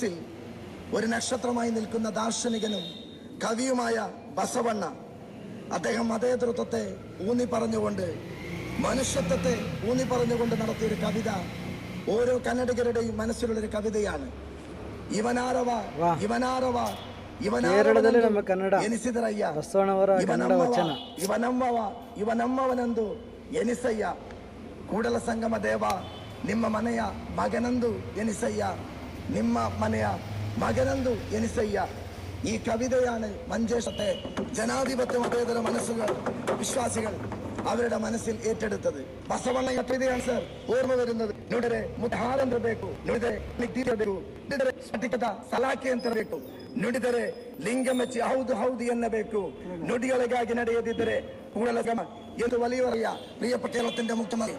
മനസ്സിൽ ഒരു നക്ഷത്രമായി നിൽക്കുന്ന ദാർശനികനും കവിയുമായ ബസവണ്ണ അദ്ദേഹം മതേതൃത്വത്തെ ഊന്നി പറഞ്ഞുകൊണ്ട്, മനുഷ്യത്വത്തെ ഊന്നി പറഞ്ഞുകൊണ്ട് നടത്തിയൊരു കവിത ഓരോ കന്നഡിಗരുടെയും മനസ്സിലുള്ളൊരു കവിതയാണ്. ಇವನಾರವ ಇವನಾರವ ಎನಿಸಿದರಯ್ಯ, ಇವನಮ್ಮವನೆಂದು ಎನಿಸಯ್ಯ, ಕೂಡಲ ಸಂಗಮ ದೇವ ನಿಮ್ಮ ಮನೆಯ ಮಗನೆಂದು ಎನಿಸಯ್ಯ, ನಿಮ್ಮ ಮನೆಯ ಮಗನೆಂದು ಎನಿಸಯ್ಯ. ഈ കവിതയാണ് മഞ്ചേഷത്തെ ജനാധിപത്യ മതേതര മനസ്സുകൾ വിശ്വാസികൾ ಅವರ മനസ്സിൽ ഏറ്റെടുത്തത്. ಬಸವಣ್ಣ ಕವಿತೆയാണ് ಸರ್ ಓರ್ಮ വരുന്നത്. ನೋಡಿದರೆ ಮುದ್ಹಾರಂದ್ರ ಬೇಕು, ನೋಡಿದರೆ ನಿಟ್ಟಿರಬೇಕು, ನೋಡಿದರೆ ಸ್ಫಟಿಕದ ಸಲಾಕೆ ಅಂತ ಬೇಕು, ನುಡಿದರೆ ಲಿಂಗ ಮೆಚ್ಚಿ ಹೌದು ಹೌದು ಎನ್ನಬೇಕು, ನುಡಿಯೊಳಗಾಗಿ ನಡೆಯದಿದ್ದರೆ ಕೂಡಲಗಮ ಎಂದು ಒಲಿಯುವರಯ್ಯ. പ്രിയപ്പെട്ട കേരളത്തിന്റെ മുഖ്യമന്ത്രി